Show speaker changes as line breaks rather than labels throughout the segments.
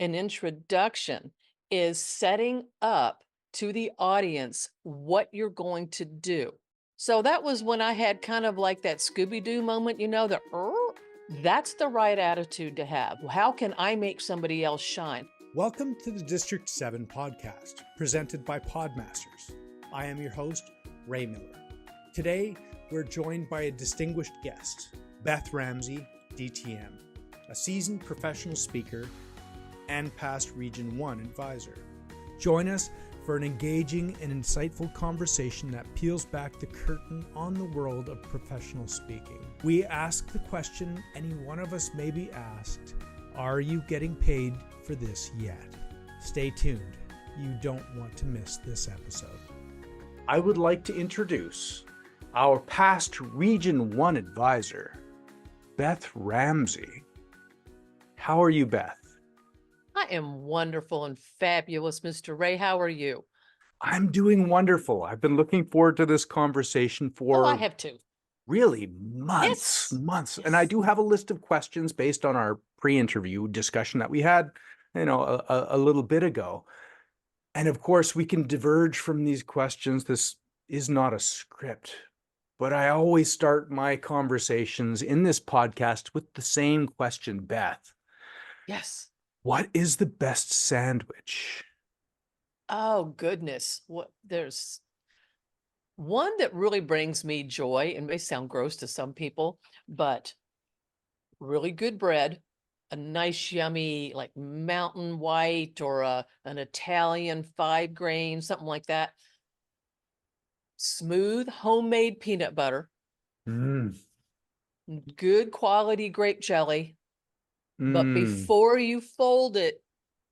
an introduction is setting up to the audience what you're going to do. So that was when I had kind of like that Scooby-Doo moment, the that's the right attitude to have. How can I make somebody else shine?
Welcome to the District 7 podcast, presented by Podmasters. I am your host, Ray Miller. Today, we're joined by a distinguished guest, Beth Ramsey, DTM, a seasoned professional speaker and past Region 1 advisor. Join us for an engaging and insightful conversation that peels back the curtain on the world of professional speaking. We ask the question any one of us may be asked, are you getting paid for this yet? Stay tuned. You don't want to miss this episode. I would like to introduce our past Region 1 advisor, Beth Ramsey. How are you, Beth?
I am wonderful and fabulous, Mr. Ray. How are you?
I'm doing wonderful. I've been looking forward to this conversation
Oh, I
for
have too.
really months.
Yes.
And I do have a list of questions based on our pre-interview discussion that we had, a little bit ago. And of course, we can diverge from these questions. This is not a script, but I always start my conversations in this podcast with the same question, Beth.
Yes.
What is the best sandwich?
Oh, goodness. There's one that really brings me joy and may sound gross to some people, but really good bread, a nice, yummy, like mountain white or an Italian 5 grain, something like that. Smooth homemade peanut butter,
Mm.
good quality grape jelly. But
Mm.
before you fold it,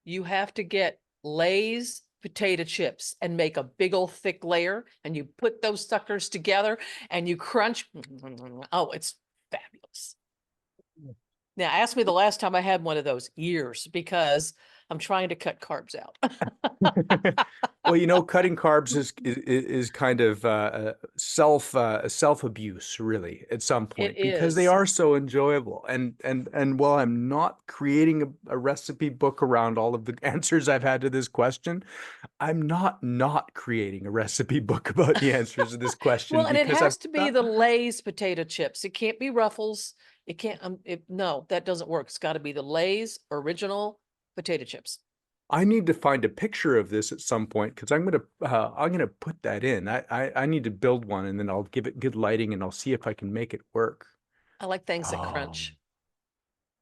you have to get Lay's potato chips and make a big old thick layer, and you put those suckers together and you crunch. Oh, it's fabulous. Now, ask me the last time I had one of those. Years, because I'm trying to cut carbs out.
Well, cutting carbs is kind of self abuse, really, at some
It
point, because they
is.
are so enjoyable. And while I'm not creating a recipe book around all of the answers I've had to this question, I'm not creating a recipe book about the answers to this question
Well, and it
because
has
I've
to be the Lay's potato chips. It can't be Ruffles. It can't, no, that doesn't work. It's got to be the Lay's original potato chips.
I need to find a picture of this at some point because I'm gonna put that in. I need to build one and then I'll give it good lighting and I'll see if I can make it work.
I like things that
Um,
crunch.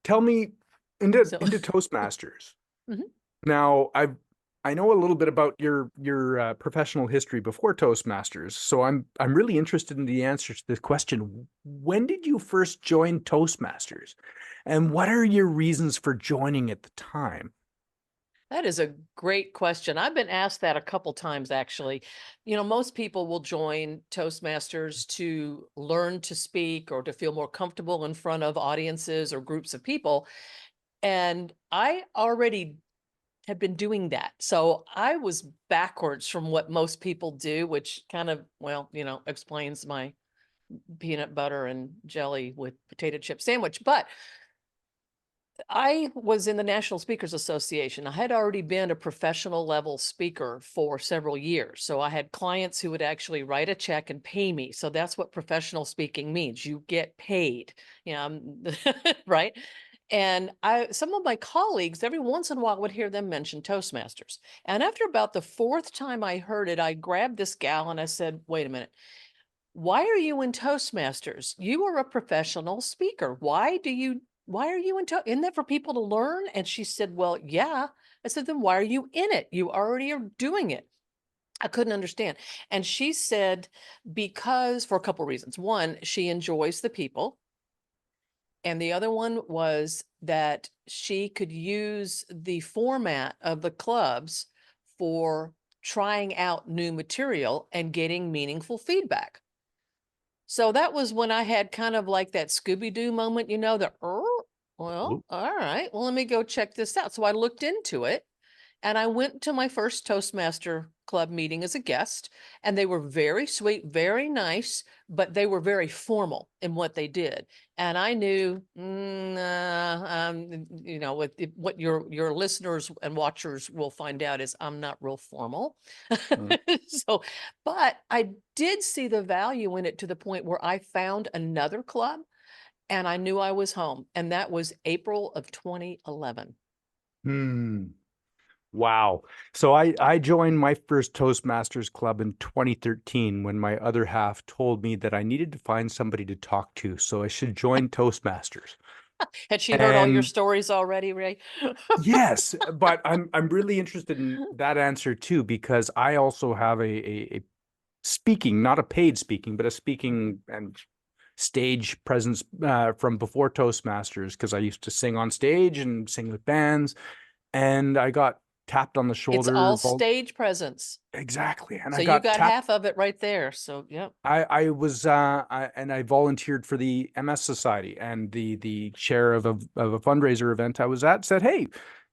Tell me into
So,
Toastmasters.
Mhm.
Now I know a little bit about your professional history before Toastmasters, so I'm really interested in the answer to this question. When did you first join Toastmasters, and what are your reasons for joining at the time?
That is a great question. I've been asked that a couple times, actually. Most people will join Toastmasters to learn to speak or to feel more comfortable in front of audiences or groups of people. And I already had been doing that. So I was backwards from what most people do, which kind of, explains my peanut butter and jelly with potato chip sandwich. But I was in the National Speakers Association. I had already been a professional level speaker for several years. So I had clients who would actually write a check and pay me. So that's what professional speaking means. You get paid, right? And some of my colleagues, every once in a while, I would hear them mention Toastmasters. And after about the fourth time I heard it, I grabbed this gal and I said, wait a minute. Why are you in Toastmasters? You are a professional speaker. Why are you isn't that for people to learn? And she said, well, yeah. I said, then why are you in it? You already are doing it. I couldn't understand. And she said, because for a couple of reasons. One, she enjoys the people. And the other one was that she could use the format of the clubs for trying out new material and getting meaningful feedback. So that was when I had kind of like that Scooby-Doo moment, well,
Oop.
all right, well, let me go check this out. So I looked into it and I went to my first Toastmaster club meeting as a guest, and they were very sweet, very nice, but they were very formal in what they did. And I knew, what your listeners and watchers will find out is I'm not real formal.
Mm.
So, but I did see the value in it to the point where I found another club and I knew I was home. And that was April of 2011.
Hmm. Wow. So I joined my first Toastmasters club in 2013 when my other half told me that I needed to find somebody to talk to, so I should join Toastmasters.
Had she heard all your
And
stories already, Ray?
yes, but I'm really interested in that answer too, because I also have a speaking, not a paid speaking, but a speaking and stage presence from before Toastmasters, because I used to sing on stage and sing with bands, and I got tapped on the
It's
shoulder.
all stage presence.
Exactly. And
So
I
you
got
got
tapped.
half of it right there. So, yep.
I was and I volunteered for the MS Society, and the chair of a fundraiser event I was at said, "Hey,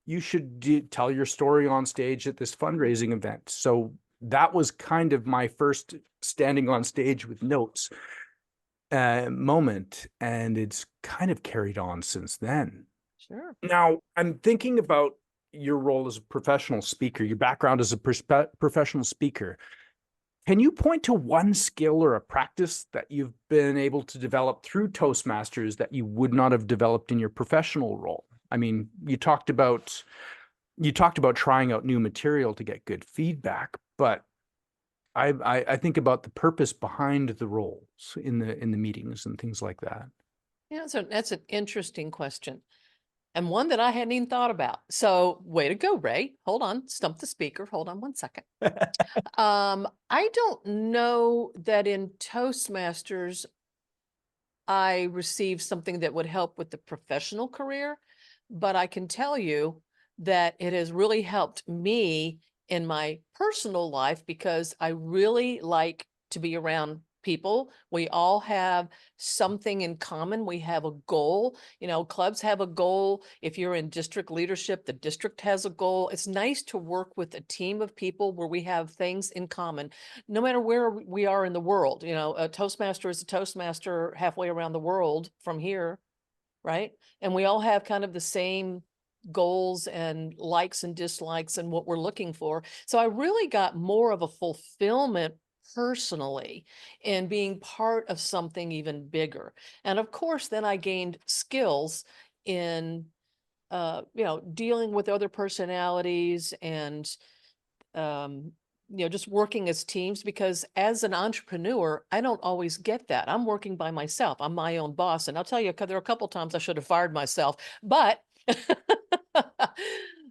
you should tell your story on stage at this fundraising event." So that was kind of my first standing on stage with notes moment, and it's kind of carried on since then.
Sure.
Now, I'm thinking about your role as a professional speaker, your background as a professional speaker. Can you point to one skill or a practice that you've been able to develop through Toastmasters that you would not have developed in your professional role? I mean, you talked about trying out new material to get good feedback, but I think about the purpose behind the roles in the meetings and things like that.
Yeah, so that's an interesting question. And one that I hadn't even thought about. So way to go, Ray. Hold on. Stump the speaker. Hold on one second. I don't know that in Toastmasters I received something that would help with the professional career, but I can tell you that it has really helped me in my personal life because I really like to be around people. We all have something in common. We have a goal. Clubs have a goal. If you're in district leadership, the district has a goal. It's nice to work with a team of people where we have things in common no matter where we are in the world. A Toastmaster is a Toastmaster halfway around the world from here, right? And we all have kind of the same goals and likes and dislikes and what we're looking for. So I really got more of a fulfillment personally in being part of something even bigger. And of course, then I gained skills in dealing with other personalities and just working as teams, because as an entrepreneur, I don't always get that. I'm working by myself. I'm my own boss. And I'll tell you, there are a couple times I should have fired myself, but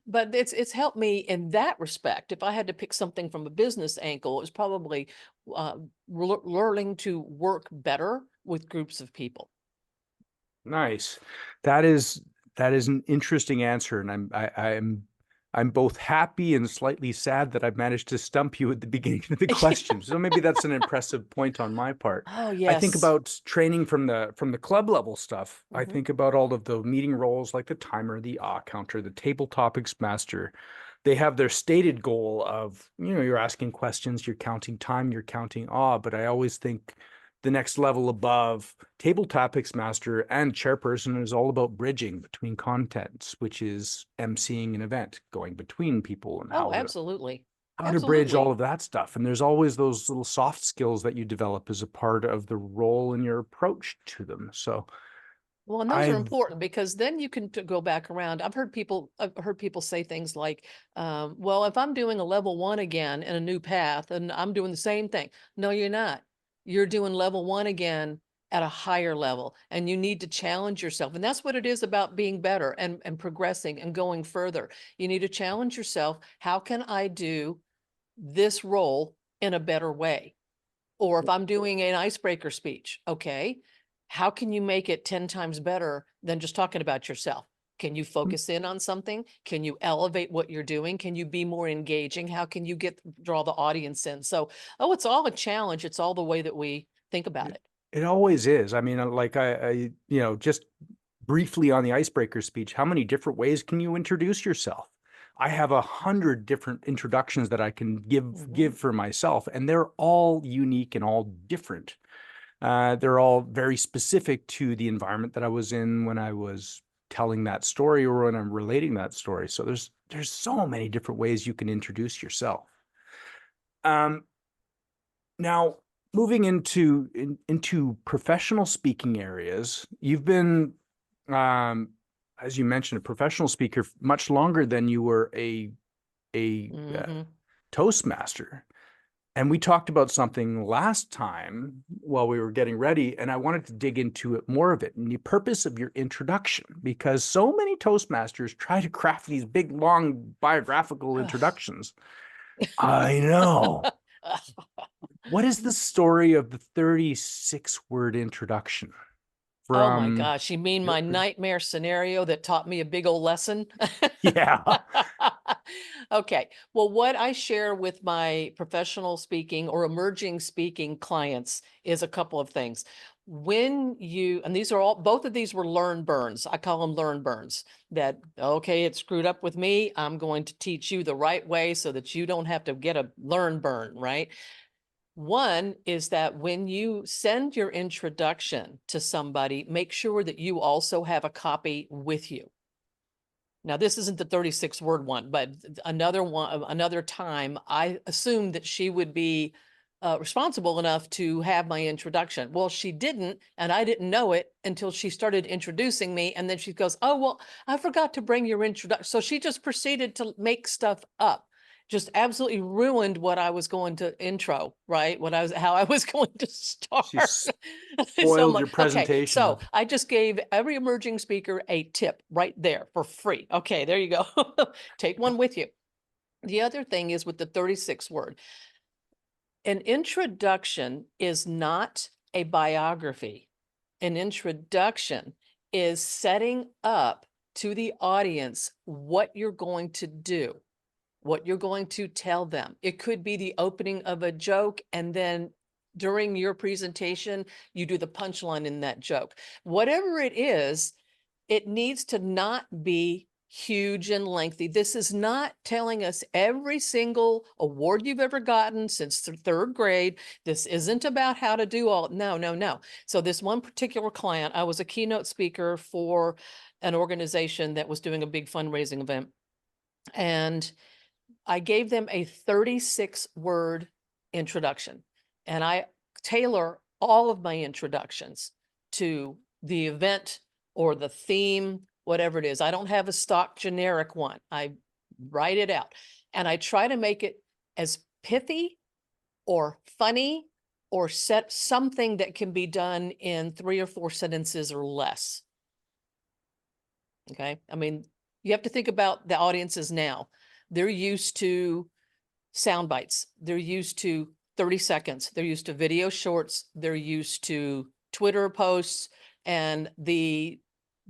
but it's helped me in that respect. If I had to pick something from a business angle, it was probably learning to work better with groups of people.
Nice. That is an interesting answer, and I'm both happy and slightly sad that I've managed to stump you at the beginning of the question. So maybe that's an impressive point on my part.
Oh,
I think
yes.
about training from the club level stuff. I
Mhm.
think about all of the meeting roles like the timer, the counter, the table topics master. They have their stated goal of, you're asking questions, you're counting time, you're counting but I always think the next level above table topics master and chairperson is all about bridging between contents, which is emceeing an event, going between people, and
Oh, absolutely.
how to bridge all
Absolutely.
of that stuff. And there's always those little soft skills that you develop as a part of the role and your approach to them. So
Well, and those are
I've
important because then you can go back around. I've heard people say things like, well, if I'm doing a level 1 again in a new path and I'm doing the same thing. No, you're not. You're doing level 1 again at a higher level, and you need to challenge yourself. And that's what it is about being better and progressing and going further. You need to challenge yourself. How can I do this role in a better way? Or if I'm doing an icebreaker speech, okay, how can you make it 10 times better than just talking about yourself? Can you focus in on something? Can you elevate what you're doing? Can you be more engaging? How can you draw the audience in? So, it's all a challenge. It's all the way that we think about it.
it always is. I mean, like just briefly on the icebreaker speech, how many different ways can you introduce yourself? I have 100 different introductions that I can give for myself, and they're all unique and all different. They're all very specific to the environment that I was in when I was telling that story or when I'm relating that story. So there's so many different ways you can introduce yourself. Now, moving into professional speaking areas, you've been, as you mentioned, a professional speaker much longer than you were a Toastmaster. And we talked about something last time while we were getting ready, and I wanted to dig into it more of it and the purpose of your introduction, because so many Toastmasters try to craft these big, long biographical introductions. I know. What is the story of the 36-word introduction?
Oh my gosh, you mean my nightmare scenario that taught me a big old lesson?
Yeah.
Okay. Well, what I share with my professional speaking or emerging speaking clients is a couple of things. When you, and these are all, both of these were learn burns. I call them learn burns that, okay, it screwed up with me. I'm going to teach you the right way so that you don't have to get a learn burn, right? One is that when you send your introduction to somebody, make sure that you also have a copy with you. Now, this isn't the 36-word one, but another time, I assumed that she would be responsible enough to have my introduction. Well, she didn't, and I didn't know it until she started introducing me. And then she goes, "Oh, well, I forgot to bring your introduction." So she just proceeded to make stuff up. Just absolutely ruined what I was going to intro, right? How I was going to start.
She
So I'm
spoiled
like,
your
okay,
presentation.
so I just gave every emerging speaker a tip right there for free. Okay, there you go. Take one with you. The other thing is with the 36-word, an introduction is not a biography. An introduction is setting up to the audience what you're going to do, what you're going to tell them. It could be the opening of a joke, and then during your presentation, you do the punchline in that joke. Whatever it is, it needs to not be huge and lengthy. This is not telling us every single award you've ever gotten since third grade. This isn't about how to do all, no, no, no. So this one particular client, I was a keynote speaker for an organization that was doing a big fundraising event. And I gave them a 36-word introduction, and I tailor all of my introductions to the event or the theme, whatever it is. I don't have a stock generic one. I write it out, and I try to make it as pithy or funny or set something that can be done in 3 or 4 sentences or less. Okay. I mean, you have to think about the audiences now. They're used to sound bites. They're used to 30 seconds. They're used to video shorts. They're used to Twitter posts, and the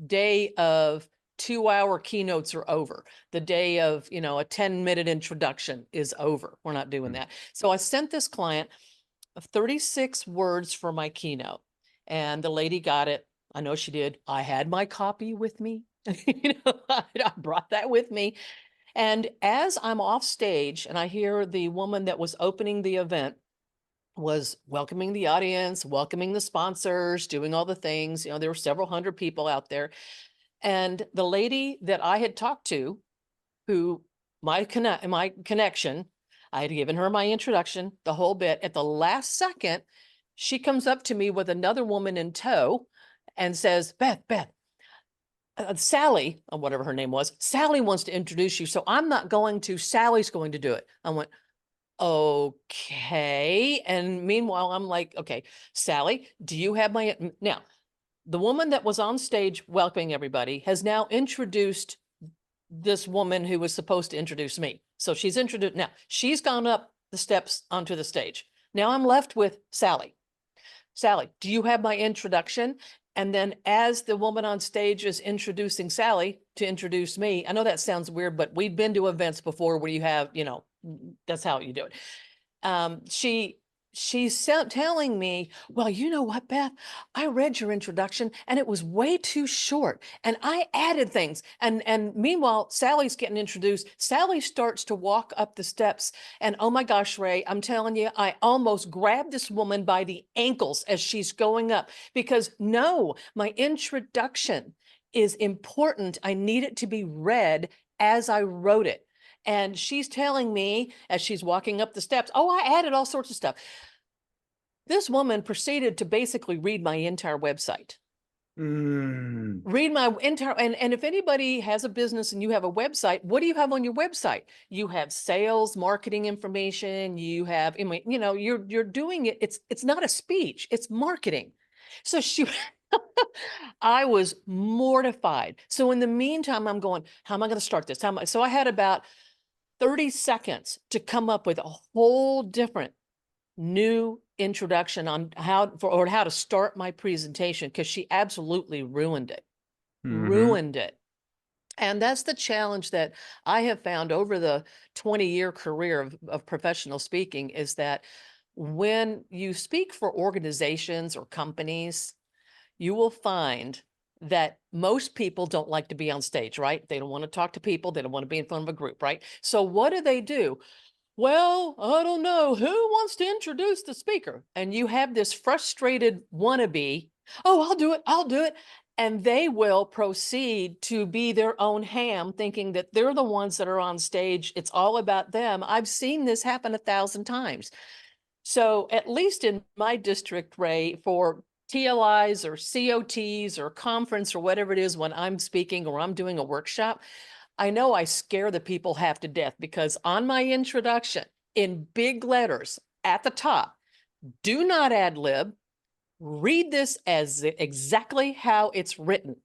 day of 2-hour keynotes are over. The day of, a 10-minute introduction is over. We're not doing that. So I sent this client 36 words for my keynote, and the lady got it. I know she did. I had my copy with me. I brought that with me. And as I'm off stage and I hear the woman that was opening the event was welcoming the audience, welcoming the sponsors, doing all the things, there were several hundred people out there. And the lady that I had talked to, who my connection, I had given her my introduction, the whole bit. At the last second, she comes up to me with another woman in tow and says, Beth, Sally, or whatever her name was, Sally wants to introduce you. So I'm not going to, Sally's going to do it. I went, okay. And meanwhile, I'm like, okay, Sally, do you have my, now the woman that was on stage welcoming everybody has now introduced this woman who was supposed to introduce me. So she's introduced, now she's gone up the steps onto the stage. Now I'm left with Sally. Sally, do you have my introduction? And then as the woman on stage is introducing Sally to introduce me, I know that sounds weird, but we've been to events before where you have, that's how you do it. telling me, well, you know what, Beth, I read your introduction and it was way too short and I added things. And meanwhile, Sally's getting introduced. Sally starts to walk up the steps and oh my gosh, Ray, I'm telling you, I almost grabbed this woman by the ankles as she's going up because no, my introduction is important. I need it to be read as I wrote it. And she's telling me as she's walking up the steps, oh, I added all sorts of stuff. This woman proceeded to basically read my entire website. Read my entire, and if anybody has a business and you have a website, what do you have on your website? You have sales, marketing information, you have, you know, you're doing it. It's not a speech, it's marketing. So she, I was mortified. So in the meantime, I'm going, how am I going to start this? So I had about 30 seconds to come up with a whole different new introduction on how to start my presentation because she absolutely ruined it. Ruined it. And that's the challenge that I have found over the 20-year career of professional speaking is that when you speak for organizations or companies, you will find that most people don't like to be on stage, right? They don't want to talk to people. They don't want to be in front of a group, right? So what do? Well, I don't know. Who wants to introduce the speaker? And you have this frustrated wannabe. Oh, I'll do it. I'll do it. And they will proceed to be their own ham, thinking that they're the ones that are on stage. It's all about them. I've seen this happen 1,000 times. So at least in my district, Ray, for TLIs or COTs or conference or whatever it is when I'm speaking or I'm doing a workshop, I know I scare the people half to death because on my introduction in big letters at the top, do not ad lib, read this as exactly how it's written.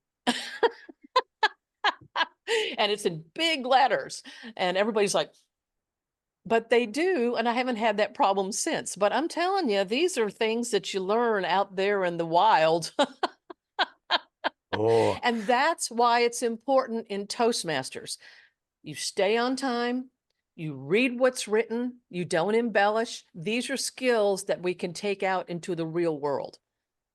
And it's in big letters and everybody's like, but they do. And I haven't had that problem since, but I'm telling you, these are things that you learn out there in the wild.
Oh,
And that's why it's important in Toastmasters. You stay on time, you read what's written, you don't embellish. These are skills that we can take out into the real world.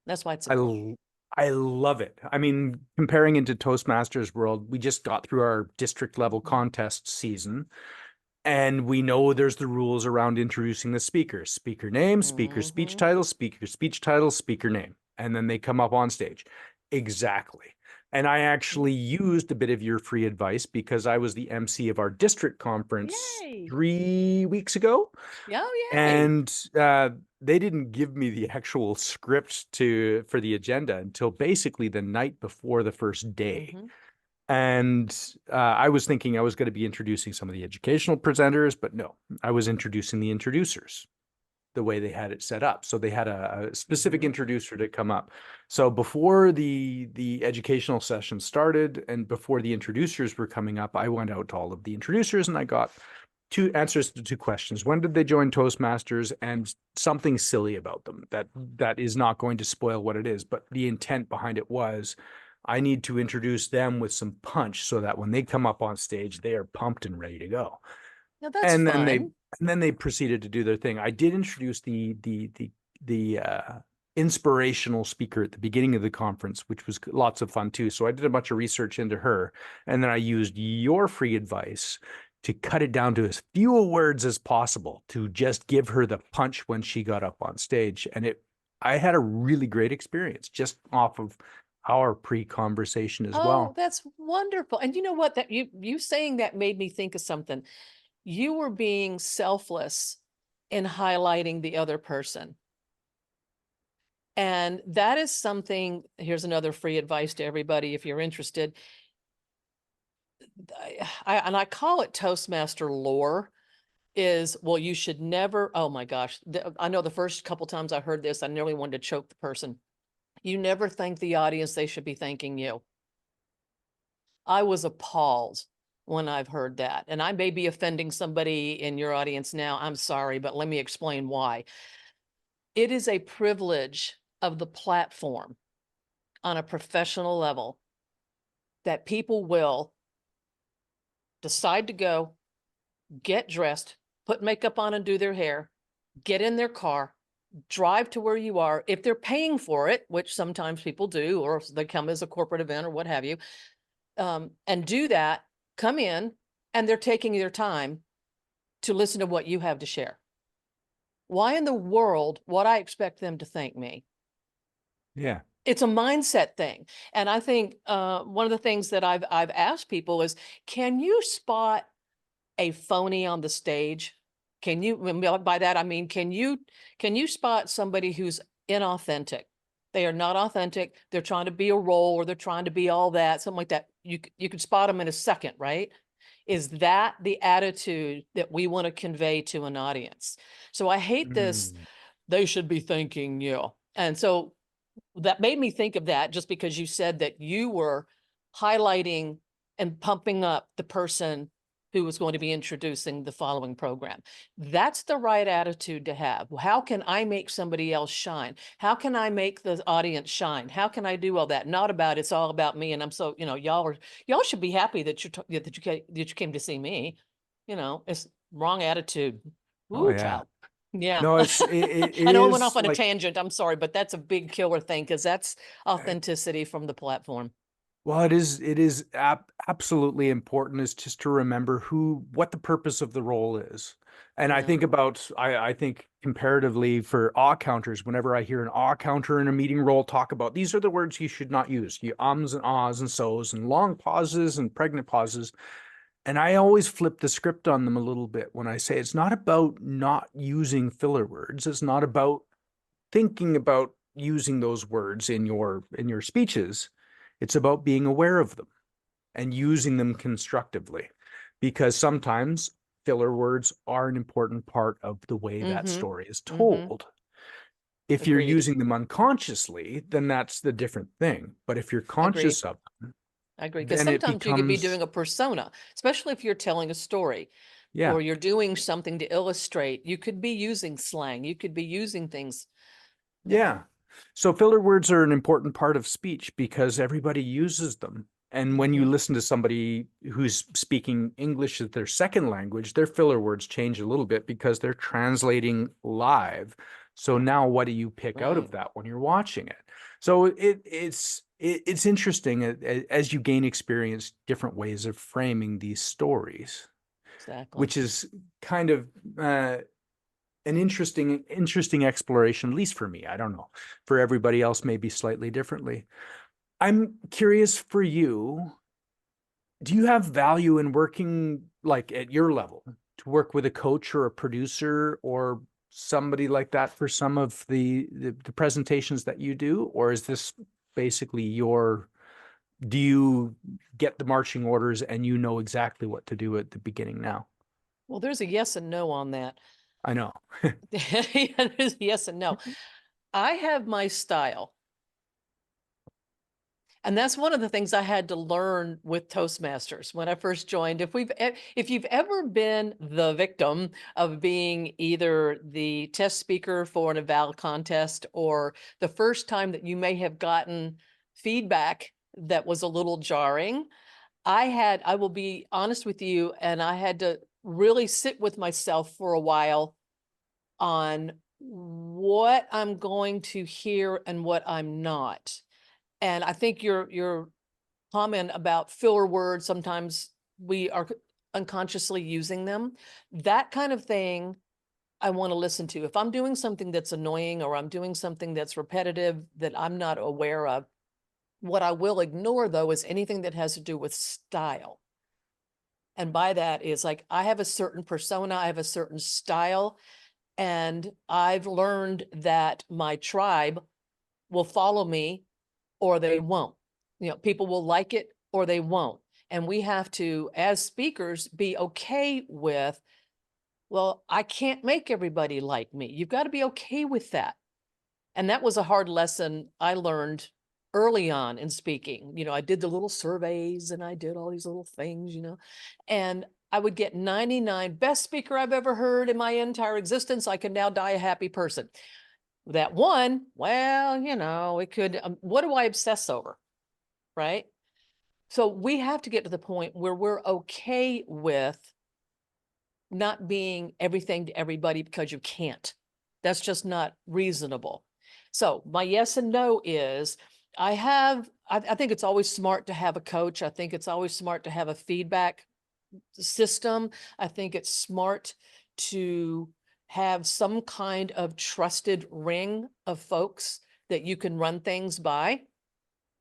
That's why it's important.
I love it. I mean, comparing into Toastmasters world, we just got through our district level contest season. And we know there's the rules around introducing the speaker. Speaker name, speaker speech title, speaker name. And then they come up on stage. Exactly. And I actually used a bit of your free advice because I was the MC of our district conference
Yay.
3 weeks ago.
Oh, yay.
And they didn't give me the actual script for the agenda until basically the night before the first day. And I was thinking I was going to be introducing some of the educational presenters, but no, I was introducing the introducers the way they had it set up. So they had a specific introducer to come up. So before the educational session started and before the introducers were coming up, I went out to all of the introducers and I got two answers to 2 questions. When did they join Toastmasters? And something silly about them that is not going to spoil what it is, but the intent behind it was, I need to introduce them with some punch so that when they come up on stage, they are pumped and ready to go.
Now that's fun.
And then they proceeded to do their thing. I did introduce the inspirational speaker at the beginning of the conference, which was lots of fun too. So I did a bunch of research into her, and then I used your free advice to cut it down to as few words as possible to just give her the punch when she got up on stage. And I had a really great experience just off of our pre-conversation as well.
Oh, that's wonderful. And you know what, that you saying that made me think of something. You were being selfless in highlighting the other person. And that is something, here's another free advice to everybody if you're interested. I call it Toastmaster lore is, well, you should never, oh my gosh. I know the first couple times I heard this, I nearly wanted to choke the person. You never thank the audience, they should be thanking you. I was appalled when I've heard that. And I may be offending somebody in your audience now. I'm sorry, but let me explain why. It is a privilege of the platform on a professional level that people will decide to go, get dressed, put makeup on and do their hair, get in their car, drive to where you are. If they're paying for it, which sometimes people do, or if they come as a corporate event or what have you, and do that, come in, and they're taking their time to listen to what you have to share. Why in the world would I expect them to thank me?
Yeah.
It's a mindset thing. And I think one of the things that I've asked people is, can you spot a phony on the stage? Can you, by that I mean, can you spot somebody who's inauthentic? They are not authentic. They're trying to be a role, or they're trying to be all that, something like that. You could spot them in a second, right? Is that the attitude that we want to convey to an audience? So I hate this,
Mm.
they should be thanking you. And so that made me think of that, just because you said that you were highlighting and pumping up the person who was going to be introducing the following program. That's the right attitude to have. How can I make somebody else shine? How can I make the audience shine? How can I do all that? Not about, it's all about me. And I'm so, y'all should be happy that you came to see me. It's wrong attitude.
Oh
Ooh,
yeah.
child. Yeah.
No, it
I know I went off
is
on a
like,
tangent. I'm sorry, but that's a big killer thing, because that's authenticity from the platform.
well, it is absolutely important is just to remember what the purpose of the role is. And I
Yeah.
think about, I think comparatively for awe counters, whenever I hear an awe counter in a meeting role talk about, these are the words you should not use, you ums and ahs and so's and long pauses and pregnant pauses. And I always flip the script on them a little bit when I say it's not about not using filler words. It's not about thinking about using those words in your speeches. It's about being aware of them and using them constructively, because sometimes filler words are an important part of the way that
Mm-hmm.
story is
Mm-hmm.
told. If you're
Agreed.
using them unconsciously, then that's the different thing. But if you're
Agreed.
conscious of them,
I agree. Because
then it
sometimes you could be
becomes,
doing a persona, especially if you're telling a story
yeah.
or you're doing something to illustrate. You could be using slang. You could be using things. Yeah.
Yeah. So filler words are an important part of speech because everybody uses them. And when you
Mm-hmm.
listen to somebody who's speaking English as their second language, their filler words change a little bit because they're translating live. So now what do you pick out
Right.
of that when you're watching it? So it's interesting as you gain experience, different ways of framing these stories,
Exactly.
which is kind of an interesting exploration, at least for me. I don't know. For everybody else, maybe slightly differently. I'm curious for you, do you have value in working like at your level to work with a coach or a producer or somebody like that for some of the presentations that you do? Or is this basically do you get the marching orders and you know exactly what to do at the beginning now?
Well, there's a yes and no on that.
I know.
Yeah, there's a yes and no. I have my style. And that's one of the things I had to learn with Toastmasters when I first joined. If you've ever been the victim of being either the test speaker for an eval contest, or the first time that you may have gotten feedback that was a little jarring, I will be honest with you, and I had to really sit with myself for a while on what I'm going to hear and what I'm not. And I think your comment about filler words, sometimes we are unconsciously using them. That kind of thing I want to listen to. If I'm doing something that's annoying, or I'm doing something that's repetitive that I'm not aware of, what I will ignore though is anything that has to do with style. And by that is like, I have a certain persona, I have a certain style, and I've learned that my tribe will follow me or they won't. People will like it or they won't. And we have to, as speakers, be okay with, well, I can't make everybody like me. You've got to be okay with that. And that was a hard lesson I learned early on in speaking. I did the little surveys and I did all these little things, and I would get 99 best speaker I've ever heard in my entire existence. I can now die a happy person. That one, well, it could, what do I obsess over? Right. So we have to get to the point where we're okay with not being everything to everybody, because you can't. That's just not reasonable. So my yes and no is I think it's always smart to have a coach. I think it's always smart to have a feedback system. I think it's smart to have some kind of trusted ring of folks that you can run things by.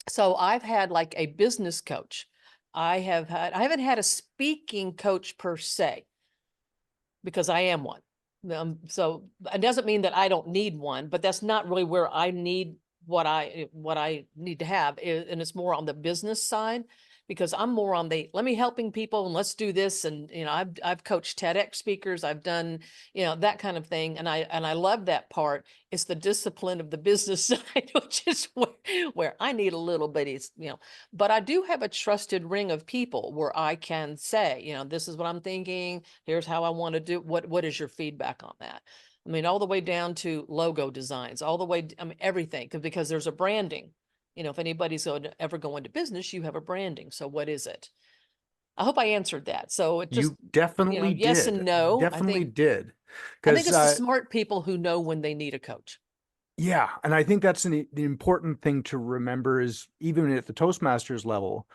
So I've had like a business coach. I haven't had a speaking coach per se, because I am one. So it doesn't mean that I don't need one, but that's not really where I need what I need to have. And it's more on the business side, because I'm more on the, let me helping people and let's do this. And, I've coached TEDx speakers. I've done, that kind of thing. And I love that part. It's the discipline of the business side, which is where I need a little bit, but I do have a trusted ring of people where I can say, this is what I'm thinking. Here's how I want to do. What is your feedback on that? I mean, all the way down to logo designs, all the way, everything, because there's a branding. If anybody's ever go into business, you have a branding. So what is it? I hope I answered that. So it just,
You definitely
yes
did.
and no.
Definitely did.
I think
Because
it's the smart people who know when they need a coach.
yeah, and I think that's the important thing to remember is even at the Toastmasters level,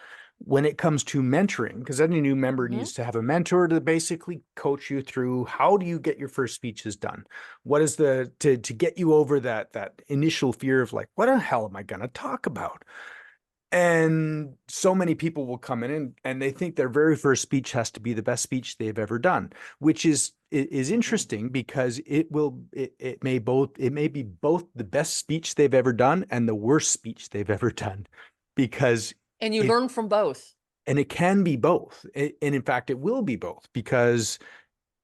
when it comes to mentoring, because any new member
Mhm.
needs to have a mentor to basically coach you through how do you get your first speeches done? What is to get you over that initial fear of like, what the hell am I going to talk about? And so many people will come in and they think their very first speech has to be the best speech they've ever done, which is interesting because it may be both the best speech they've ever done and the worst speech they've ever done, because
And you
it
learn from both.
and it can be both. And in fact, it will be both, because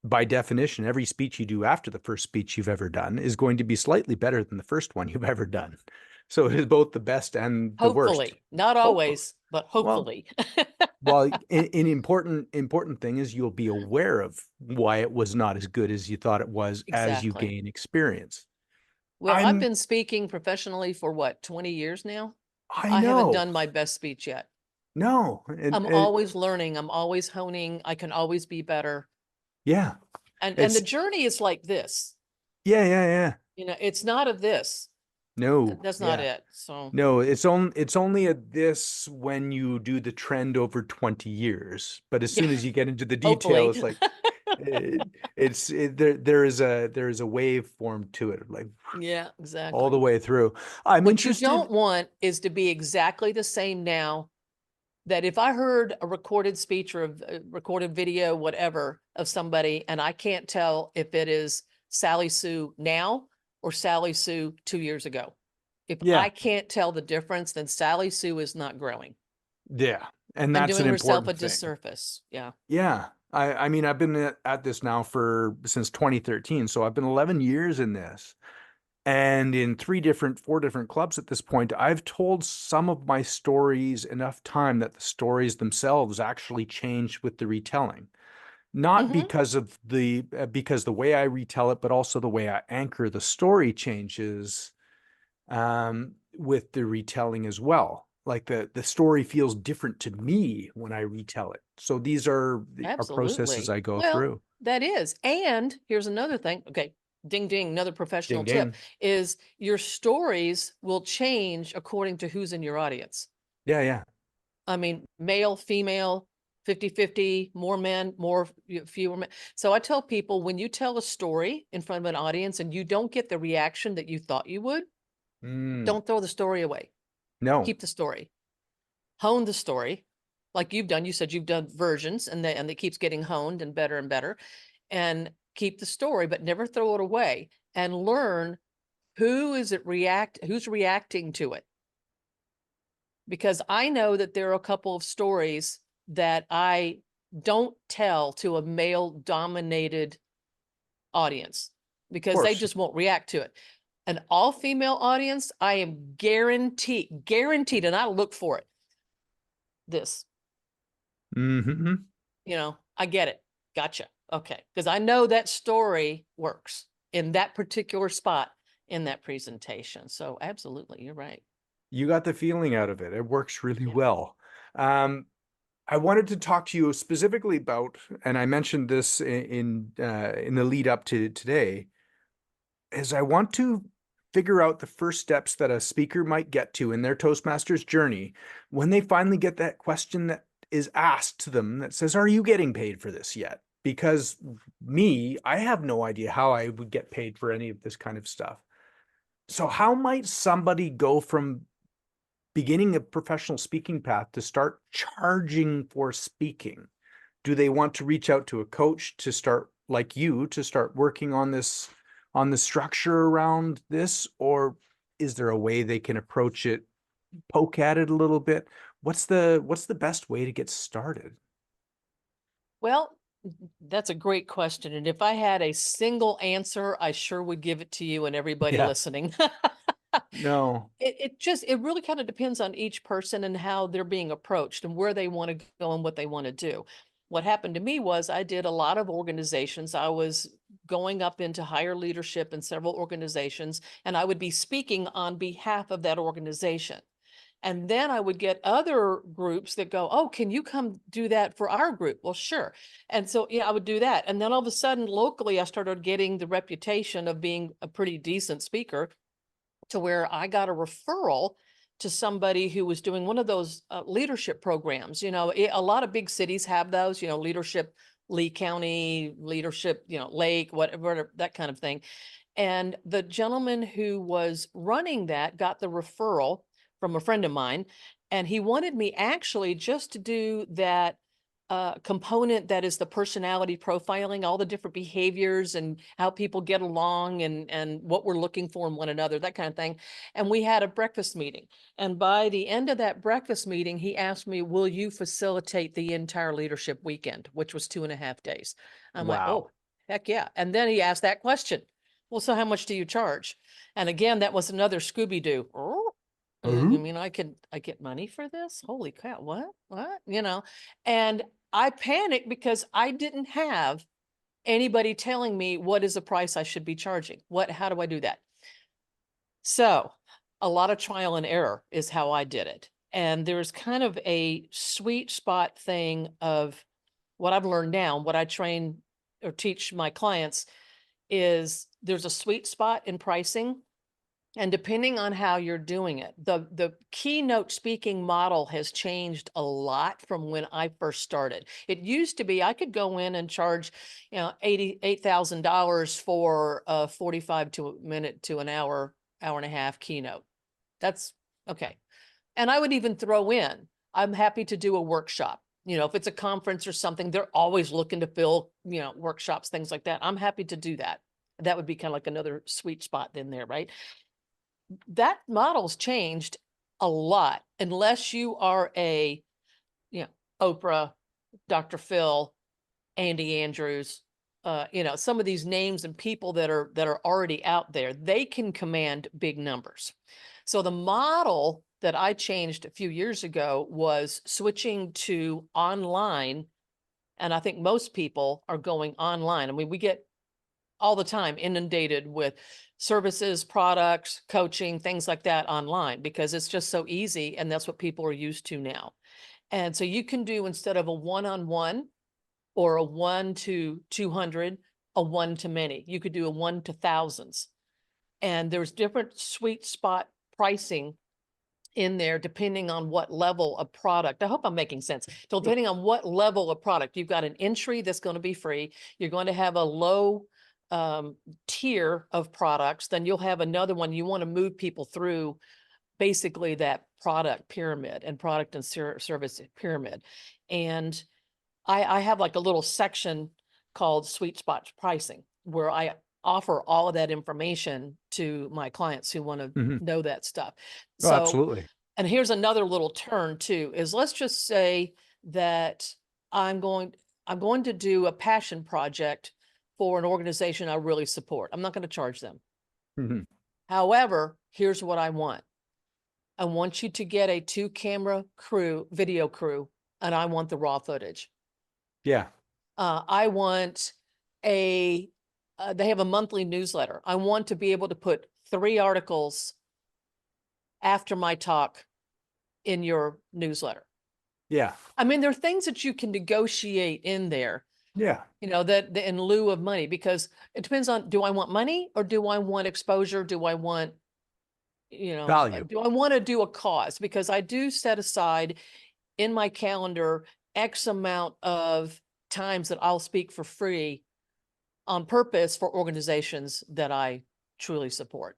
by definition, every speech you do after the first speech you've ever done is going to be slightly better than the first one you've ever done. So it is both the best and the worst.
Hopefully, not
Hopefully.
always, but
Well,
hopefully.
an important thing is you'll be aware of why it was not as good as you thought it was as you
Exactly.
gain experience.
Well, I've
I'm
been speaking professionally for what, 20 years now?
I
I haven't
know.
done my best speech yet.
No.
I'm always learning. I'm always honing. I can always be better.
Yeah.
And the
It's
journey is like this.
yeah.
It's not of this.
No.
That's not
Yeah.
it. So
No, it's only a this when you do the trend over 20 years. But as
yeah,
soon as you get into the detail,
hopefully.
it's like there is a wave form to it, like
Yeah,
all the
exactly.
way through. I'm
What you
interested.
don't want is to be exactly the same now, that if I heard a recorded speech or a recorded video, whatever, of somebody, and I can't tell if it is Sally Sue now or Sally Sue 2 years ago. If
Yeah.
I can't tell the difference, then Sally Sue is not growing
Yeah. And
and
that's an
doing herself a
important thing.
disservice. Yeah.
Yeah. I mean, I've been at this now since 2013. So I've been 11 years in this. And in 4 different clubs at this point, I've told some of my stories enough time that the stories themselves actually changed with the retelling. Not
Hmm.
because the way I retell it, but also the way I anchor the story changes with the retelling as well. Like the story feels different to me when I retell it. So these are processes
Absolutely.
I go
Well,
through.
that is. And here's another thing. Okay. Ding, ding. Another professional
Ding
tip
ding.
is your stories will change according to who's in your audience.
Yeah.
I mean, male, female, 50-50, more men, fewer men. So I tell people, when you tell a story in front of an audience and you don't get the reaction that you thought you would,
Mm,
don't throw the story away.
no.
Keep the story. Hone the story like you've done. You said you've done versions and it keeps getting honed and better. And keep the story, but never throw it away, and learn who's reacting to it. Because I know that there are a couple of stories that I don't tell to a male dominated audience
Of
because they
course.
just won't react to it. An all female audience, I am guaranteed, and I look for it. This,
Hmm.
I get it. Gotcha. Okay. Because I know that story works in that particular spot in that presentation. So absolutely, you're right.
You got the feeling out of it. It works really
Yeah.
well. I wanted to talk to you specifically about, and I mentioned this in the lead up to today, is I want to figure out the first steps that a speaker might get to in their Toastmasters journey when they finally get that question that is asked to them that says, are you getting paid for this yet? Because I have no idea how I would get paid for any of this kind of stuff. So how might somebody go from beginning a professional speaking path to start charging for speaking? Do they want to reach out to a coach to start, like you, to start working on this, on the structure around this? Or is there a way they can approach it, poke at it a little bit? What's the best way to get started?
Well, that's a great question. And if I had a single answer, I sure would give it to you and everybody
Yeah.
listening.
No.
It really kind of depends on each person and how they're being approached and where they want to go and what they want to do. What happened to me was I did a lot of organizations. I was going up into higher leadership in several organizations, and I would be speaking on behalf of that organization. And then I would get other groups that go, oh, can you come do that for our group? Well, sure. And so, yeah, I would do that. And then all of a sudden, locally, I started getting the reputation of being a pretty decent speaker, to where I got a referral to somebody who was doing one of those leadership programs. A lot of big cities have those, leadership, Lee County, leadership, Lake, whatever, that kind of thing. And the gentleman who was running that got the referral from a friend of mine, and he wanted me actually just to do that component that is the personality profiling, all the different behaviors and how people get along and what we're looking for in one another, that kind of thing. And we had a breakfast meeting. And by the end of that breakfast meeting, he asked me, will you facilitate the entire leadership weekend, which was 2.5 days? I'm like,
Wow.
oh, heck yeah. And then he asked that question. Well, so how much do you charge? And again, that was another Scooby-Doo. You mean I get money for this? Holy cow, what? And I panicked because I didn't have anybody telling me what is the price I should be charging. How do I do that? So a lot of trial and error is how I did it. And there's kind of a sweet spot thing of what I've learned now, what I train or teach my clients is there's a sweet spot in pricing. And depending on how you're doing it, the keynote speaking model has changed a lot from when I first started. It used to be I could go in and charge, $88,000 for a 45 minute to an hour and a half keynote. That's okay. And I would even throw in, I'm happy to do a workshop. If it's a conference or something, they're always looking to fill, workshops, things like that. I'm happy to do that. That would be kind of like another sweet spot in there, right? That model's changed a lot unless you are Oprah, Dr. Phil, Andy Andrews, some of these names and people that are already out there, they can command big numbers. So the model that I changed a few years ago was switching to online. And I think most people are going online. I mean, we get all the time inundated with services, products, coaching, things like that online because it's just so easy. And that's what people are used to now. And so you can do, instead of a one-on-one or a 1 to 200, a 1 to many, you could do a 1 to thousands. And there's different sweet spot pricing in there depending on what level of product. I hope I'm making sense. So depending on what level of product, you've got an entry that's going to be free. You're going to have a low tier of products. Then you'll have another one. You want to move people through basically that product pyramid and product and service pyramid. And I have like a little section called sweet spot pricing where I offer all of that information to my clients who want to
Mhm.
know that stuff.
Oh, absolutely.
And here's another little turn too, is let's just say that I'm going to do a passion project for an organization I really support. I'm not going to charge them.
Mhm.
However, here's what I want. I want you to get a 2-camera video crew, and I want the raw footage.
Yeah.
I want they have a monthly newsletter. I want to be able to put 3 articles after my talk in your newsletter.
Yeah.
I mean, there are things that you can negotiate in there
Yeah.
that in lieu of money, because it depends on, do I want money or do I want exposure? Do I want,
Value.
do I want to do a cause? Because I do set aside in my calendar X amount of times that I'll speak for free on purpose for organizations that I truly support.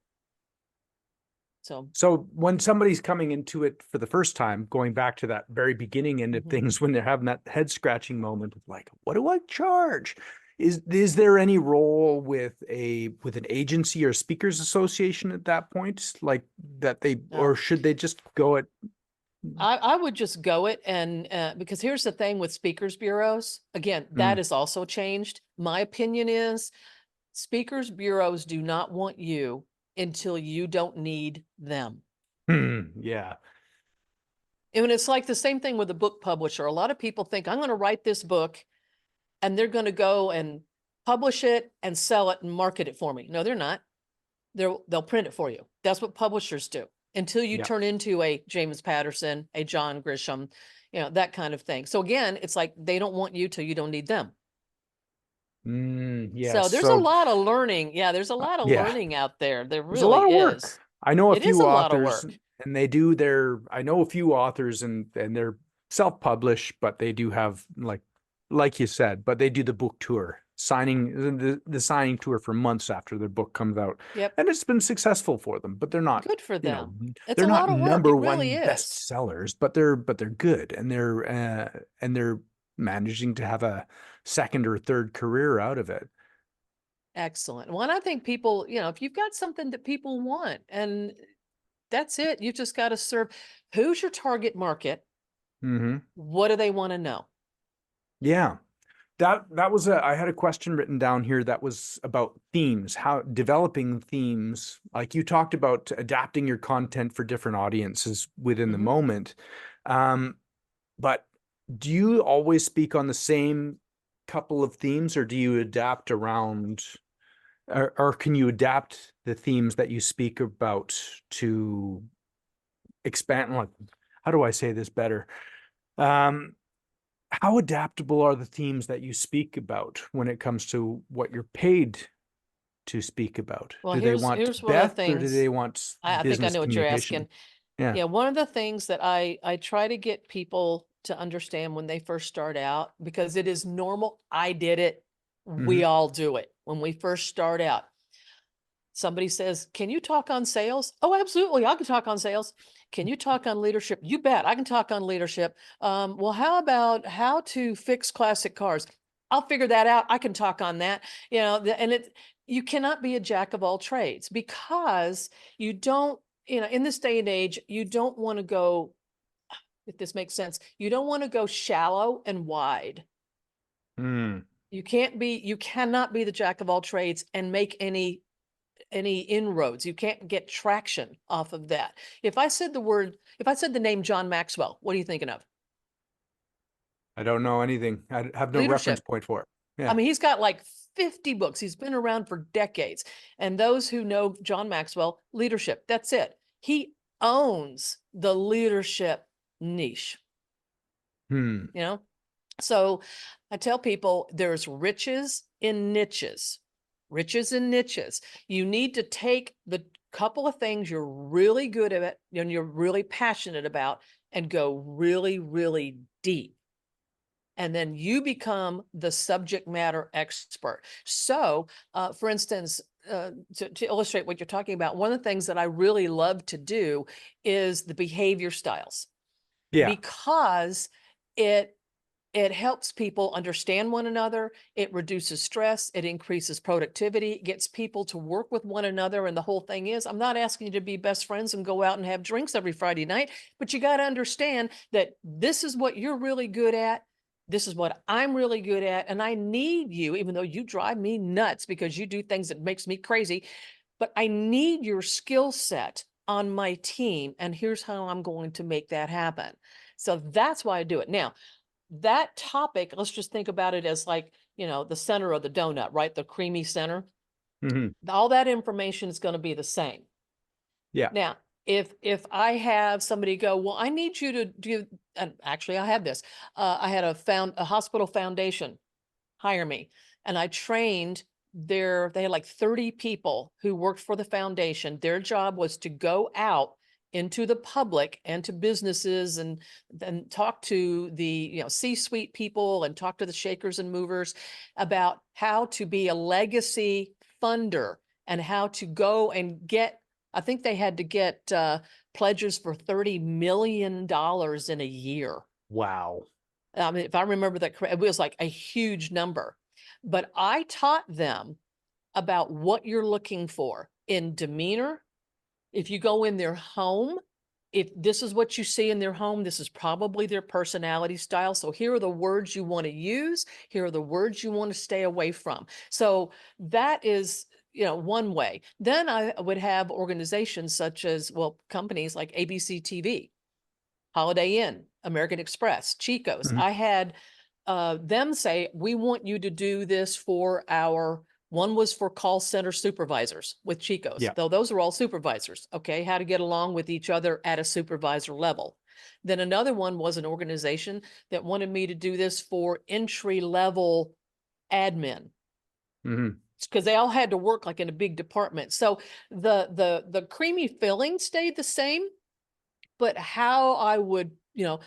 So,
So when somebody's coming into it for the first time, going back to that very beginning end of
Mhm.
things, when they're having that head scratching moment of like, what do I charge? Is there any role with an agency or speakers association at that point? Like that or
no.
should they just go at
I would just go it, and because here's the thing with speakers bureaus, again, that
Mm,
has also changed. My opinion is speakers bureaus do not want you until you don't need them.
yeah.
And it's like the same thing with a book publisher. A lot of people think, I'm going to write this book and they're going to go and publish it and sell it and market it for me. No, they're not. They'll print it for you. That's what publishers do until you
Yeah.
turn into a James Patterson, a John Grisham, that kind of thing. So again, it's like they don't want you till you don't need them. So
Yes.
there's a
So
lot of learning. Yeah, there's a lot of
yeah,
learning out there. There
there's a
really
lot of work.
is.
I know a
It is
few
a lot of
authors
work.
and I know a few authors and they're self-published, but they do have like you said, but they do the book tour, signing the signing tour for months after their book comes out.
Yep.
And it's been successful for them, but they're not,
Good for them. It's
they're
a
not
lot of work. It
number
really
one
is.
bestsellers, but they're good and they're managing to have a second or third career out of it.
Excellent. Well, and I think people, if you've got something that people want, and that's it, you just got to serve. Who's your target market?
Mm-hmm.
What do they want to know?
Yeah. That was I had a question written down here that was about themes, how developing themes. Like you talked about adapting your content for different audiences within the
Mhm.
moment. But do you always speak on the same couple of themes or do you adapt around or can you adapt the themes that you speak about to expand? Like, how do I say this better? Um, how adaptable are the themes that you speak about when it comes to what you're paid to speak about?
Well,
Do they want
here's one of the
Beth or do
things.
they want
I think I
business
know what you're
communication?
asking.
Yeah.
Yeah, one of the things that I try to get people to understand when they first start out, because it is normal. I did it. We
Hmm.
all do it when we first start out. Somebody says, "Can you talk on sales?" Oh, absolutely. I can talk on sales. Can you talk on leadership? You bet. I can talk on leadership. Well, how about how to fix classic cars? I'll figure that out. I can talk on that. You cannot be a jack of all trades, because you don't, in this day and age, you don't want to go, if this makes sense, you don't want to go shallow and wide.
Mm.
You cannot be the jack of all trades and make any inroads. You can't get traction off of that. If I said the name John Maxwell, what are you thinking of?
I don't know anything. I have no reference
Leadership.
point for it.
I
Yeah.
mean, he's got like 50 books. He's been around for decades. And those who know John Maxwell, leadership, that's it. He owns the leadership niche,
Hmm.
you know? So I tell people there's riches in niches. Riches and niches. You need to take the couple of things you're really good at and you're really passionate about and go really, really deep. And then you become the subject matter expert. So, for instance, to illustrate what you're talking about, one of the things that I really love to do is the behavior styles,
Yeah.
because it helps people understand one another. It reduces stress. It increases productivity. It gets people to work with one another. And the whole thing is, I'm not asking you to be best friends and go out and have drinks every Friday night, but you got to understand that this is what you're really good at. This is what I'm really good at. And I need you, even though you drive me nuts because you do things that makes me crazy, but I need your skill set on my team. And here's how I'm going to make that happen. So that's why I do it. Now, that topic, let's just think about it as like, the center of the donut, right? The creamy center.
Hmm.
All that information is going to be the same.
Yeah.
Now, if I have somebody go, well, I need you to do, and actually I had this, I had a hospital foundation hire me. And I trained they had like 30 people who worked for the foundation. Their job was to go out into the public and to businesses and then talk to the C-suite people and talk to the shakers and movers about how to be a legacy funder and how to go and get, I think they had to get pledges for $30 million in a year.
Wow.
I mean, if I remember that correct, it was like a huge number. But I taught them about what you're looking for in demeanor. If you go in their home, if this is what you see in their home, this is probably their personality style. So here are the words you want to use. Here are the words you want to stay away from. So that is, one way. Then I would have organizations such as, companies like ABC TV, Holiday Inn, American Express, Chico's.
Mhm.
I had them say, we want you to do this for one was for call center supervisors with Chico's,
Yeah.
though those are all supervisors. Okay. How to get along with each other at a supervisor level. Then another one was an organization that wanted me to do this for entry level admin.
Mhm.
Because they all had to work like in a big department. So the creamy filling stayed the same, but how I would,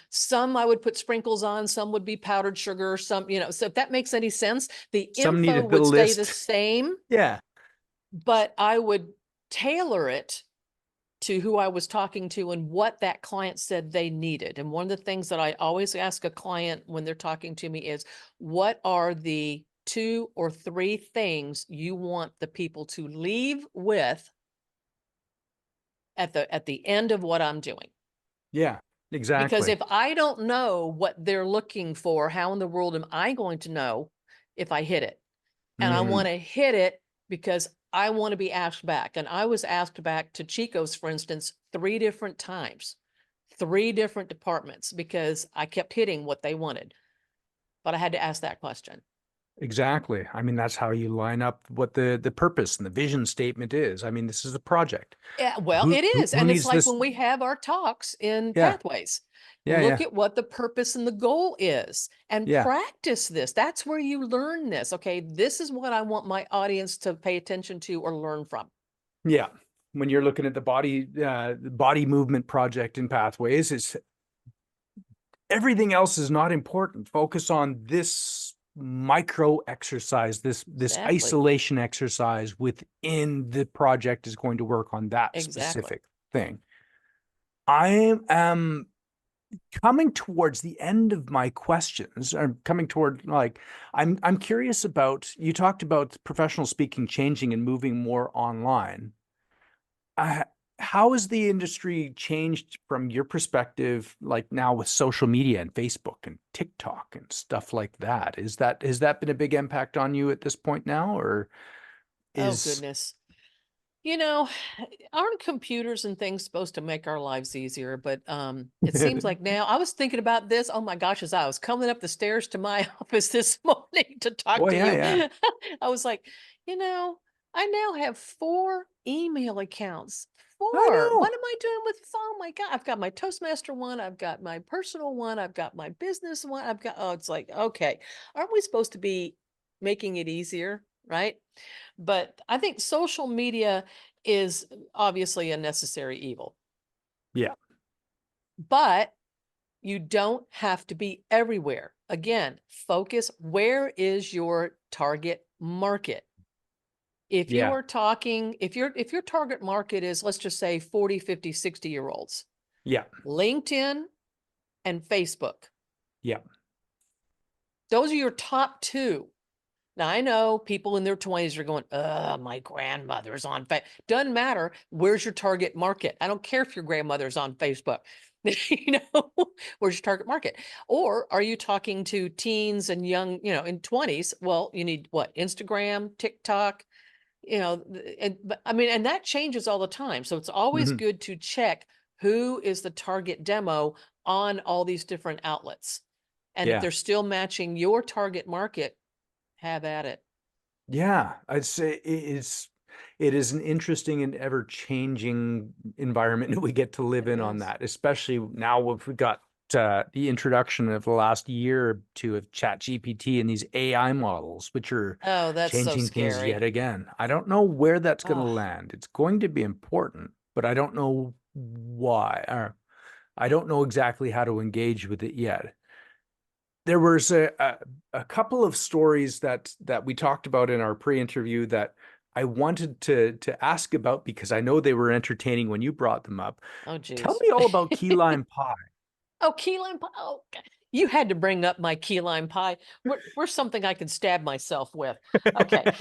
some I would put sprinkles on, some would be powdered sugar, some, so if that makes any sense, the
Some
info
needed the
would stay the
list.
same,
Yeah.
but I would tailor it to who I was talking to and what that client said they needed. And one of the things that I always ask a client when they're talking to me is, what are the 2 or 3 things you want the people to leave with at the end of what I'm doing?
Yeah,
Because
exactly.
if I don't know what they're looking for, how in the world am I going to know if I hit it? And I
Mhm.
want to hit it because I want to be asked back. And I was asked back to Chico's, for instance, 3 different times, 3 different departments, because I kept hitting what they wanted. But I had to ask that question.
Exactly. I mean, that's how you line up what the purpose and the vision statement is. I mean, this is a project.
Yeah, well,
Who
it
who,
is.
who
And it's
needs
like
this?
when we have our talks in
Yeah.
Pathways.
Yeah,
Look
yeah.
at what the purpose and the goal is and
Yeah.
practice this. That's where you learn this. Okay, this is what I want my audience to pay attention to or learn from.
Yeah. When you're looking at the body movement project in Pathways, it's everything else is not important. Focus on this micro exercise, this
Exactly.
isolation exercise within the project is going to work on that
Exactly.
specific thing. I am coming towards the end of my questions. I'm coming toward I'm curious about, you talked about professional speaking changing and moving more online. How has the industry changed from your perspective, like now with social media and Facebook and TikTok and stuff like that? Has that been a big impact on you at this point now, or
Oh,
is
goodness. Aren't computers and things supposed to make our lives easier? But it seems like now, I was thinking about this. Oh my gosh, as I was coming up the stairs to my office this morning to talk
Oh
to
yeah,
you,
yeah.
I was like, I now have 4 email accounts.
I
4.
know.
What am I doing with, oh my God, I've got my Toastmaster one, I've got my personal one, I've got my business one, it's like, okay, aren't we supposed to be making it easier, right? But I think social media is obviously a necessary evil,
Yeah.
but you don't have to be everywhere. Again, focus. Where is your target market? If you
Yeah.
are talking, if your target market is, let's just say 40, 50, 60-year-olds,
Yeah.
LinkedIn and Facebook,
Yeah.
those are your top 2. Now, I know people in their 20s are going, my grandmother's on Facebook. Doesn't matter. Where's your target market? I don't care if your grandmother's on Facebook. Where's your target market? Or are you talking to teens and young, in 20s? Well, you need what? Instagram, TikTok, and that changes all the time. So it's always
Mhm.
good to check who is the target demo on all these different outlets. And if
Yeah.
they're still matching your target market, have at it.
Yeah, I'd say it is an interesting and ever changing environment that we get to live
It
in on
is.
that, especially now if we got the introduction of the last year or two of ChatGPT and these AI models, which are
Oh, that's so
changing things yet
scary.
again. I don't know where that's going to
Oh,
land. It's going to be important, but I don't know why, or I don't know exactly how to engage with it yet. There was a couple of stories that we talked about in our pre-interview that I wanted to ask about because I know they were entertaining when you brought them up.
oh,
Tell
geez.
me all about key lime pie.
Oh, key lime pie. Oh, you had to bring up my key lime pie. We're something I can stab myself with. Okay.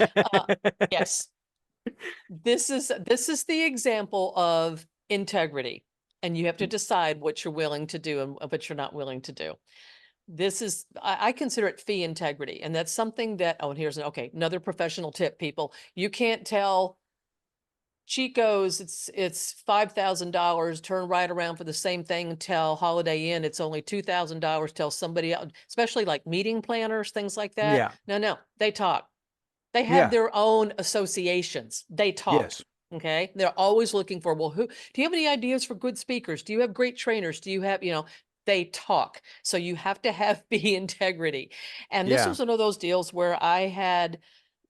Yes. This is the example of integrity, and you have to decide what you're willing to do and what you're not willing to do. This is, I consider it fee integrity, and that's something that, oh, and here's another professional tip, people. You can't tell Chico's it's $5,000, turn right around for the same thing and tell Holiday Inn it's only $2,000, tell somebody else, especially like meeting planners, things like that.
Yeah.
No, they talk. They have
Yeah.
their own associations. They talk.
Yes.
Okay. They're always looking for, well, do you have any ideas for good speakers? Do you have great trainers? Do you have, they talk. So you have to have be integrity. And this
Yeah.
was one of those deals where I had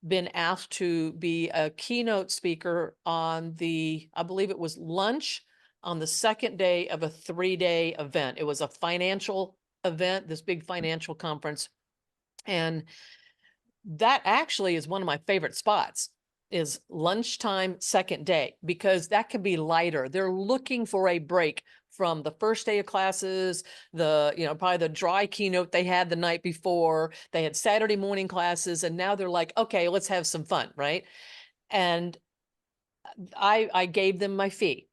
been asked to be a keynote speaker on I believe it was lunch on the second day of a 3-day event. It was a financial event, this big financial conference. And that actually is one of my favorite spots is lunchtime second day, because that can be lighter. They're looking for a break from the first day of classes, probably the dry keynote they had the night before. They had Saturday morning classes, and now they're like, okay, let's have some fun, right? And I gave them my fee,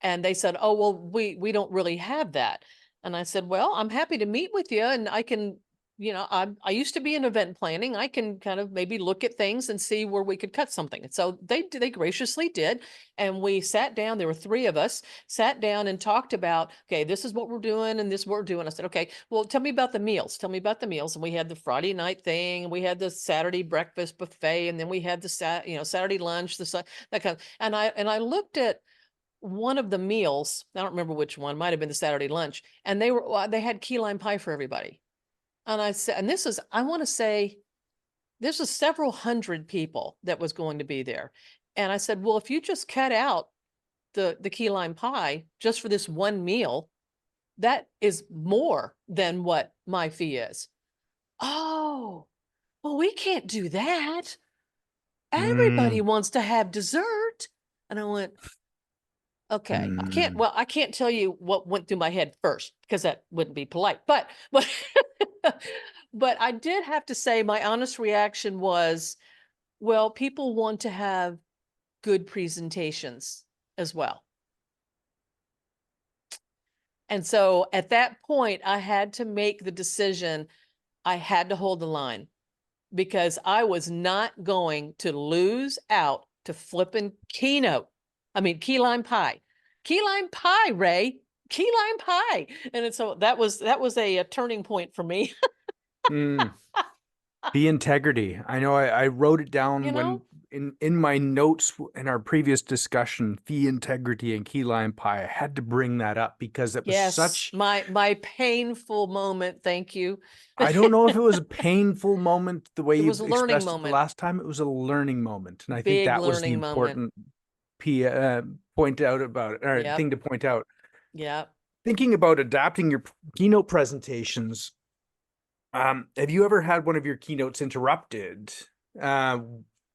and they said, oh, well, we don't really have that. And I said, well, I'm happy to meet with you, and I can, I used to be in event planning. I can kind of maybe look at things and see where we could cut something. And so they graciously did. And we sat down, there were 3 of us, sat down and talked about, okay, this is what we're doing and this is what we're doing. I said, okay, well, tell me about the meals. Tell me about the meals. And we had the Friday night thing, and we had the Saturday breakfast buffet, and then we had the Saturday lunch, that kind of, and I looked at one of the meals. I don't remember which one, might have been the Saturday lunch, and they had key lime pie for everybody. And I said, and I want to say, this was several hundred people that was going to be there. And I said, well, if you just cut out the key lime pie just for this one meal, that is more than what my fee is. Oh, well, we can't do that. Everybody
Mm,
wants to have dessert. And I went, okay,
mm.
I can't tell you what went through my head first, because that wouldn't be polite, but but I did have to say my honest reaction was, well, people want to have good presentations as well. And so at that point, I had to make the decision. I had to hold the line, because I was not going to lose out to flipping key lime pie. Key lime pie, Ray. Key lime pie. And so that was a turning point for me.
Mm. The integrity. I know I wrote it
You
down when
know?
in my notes in our previous discussion, fee integrity and key lime pie. I had to bring that up because it was
Yes,
such,
my painful moment. Thank you.
I don't know if it was a painful moment the way
It
you
was a learning
expressed it the
moment.
last time. It was a learning moment. And I think
Big
that was the
learning moment.
important point out about it, or
Yep.
thing to point out.
Yep.
Thinking about adapting your keynote presentations, have you ever had one of your keynotes interrupted uh,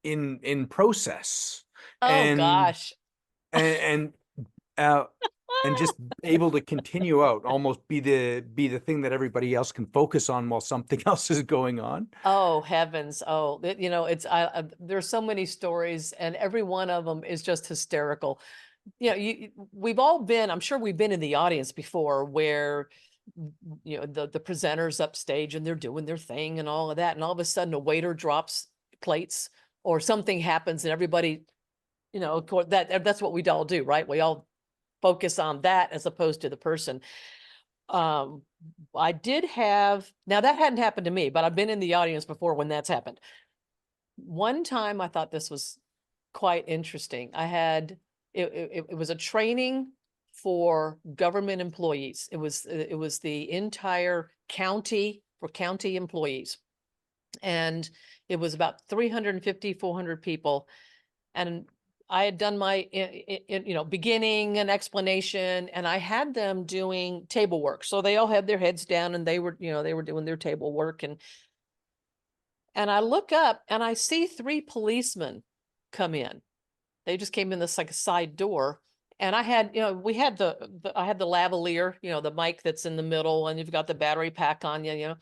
in process
Oh
and
gosh.
and uh, and just able to continue out, almost be the thing that everybody else can focus on while something else is going on?
Oh heavens. Oh, it's there's so many stories, and every one of them is just hysterical. We've all been, I'm sure we've been in the audience before, where the presenters upstage and they're doing their thing and all of that, and all of a sudden a waiter drops plates or something happens, and everybody, of course, that's what we all do, right? We all focus on that as opposed to the person. um I did have, now that hadn't happened to me, but I've been in the audience before when that's happened. One time I thought this was quite interesting. I had, it was a training for government employees. It was the entire county for county employees. And it was about 350, 400 people. And I had done my, beginning and explanation, and I had them doing table work. So they all had their heads down and they were doing their table work. And I look up and I see 3 policemen come in. They just came in this like a side door. And I had, I had the lavalier, the mic that's in the middle, and you've got the battery pack on you,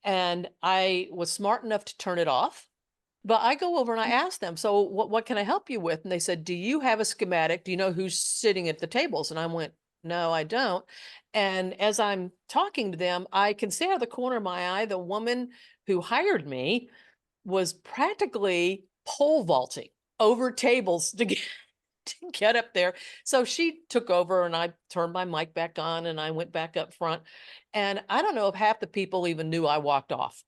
and I was smart enough to turn it off. But I go over and I ask them, so what can I help you with? And they said, do you have a schematic? Do you know who's sitting at the tables? And I went, no, I don't. And as I'm talking to them, I can see out of the corner of my eye, the woman who hired me was practically pole vaulting over tables to get up there. So she took over and I turned my mic back on and I went back up front. And I don't know if half the people even knew I walked off.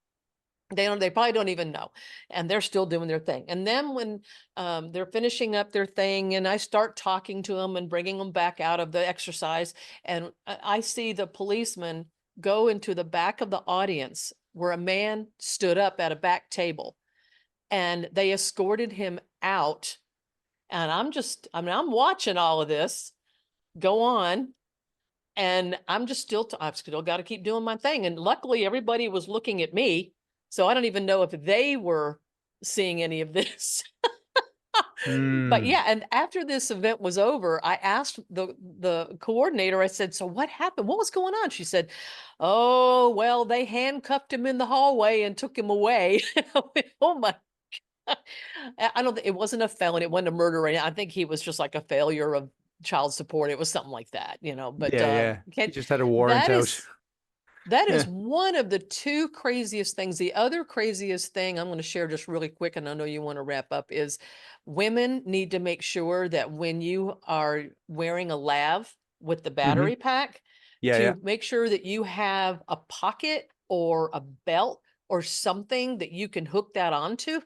They probably don't even know, and they're still doing their thing. And then when they're finishing up their thing and I start talking to them and bringing them back out of the exercise, and I see the policeman go into the back of the audience where a man stood up at a back table, and they escorted him out. And I'm watching all of this go on. And I've still got to keep doing my thing. And luckily everybody was looking at me. So I don't even know if they were seeing any of this. But yeah, and after this event was over, I asked the coordinator, I said, so what happened? What was going on? She said, oh, well, they handcuffed him in the hallway and took him away. Oh my. I don't think it wasn't a felony. It wasn't a murder. I think he was just like a failure of child support. It was something like that, but
Yeah. He just had a warrant out.
That is
Yeah.
one of the 2 craziest things. The other craziest thing I'm going to share just really quick, and I know you want to wrap up, is women need to make sure that when you are wearing a lav with the battery pack,
Yeah.
to
Yeah.
make sure that you have a pocket or a belt or something that you can hook that onto.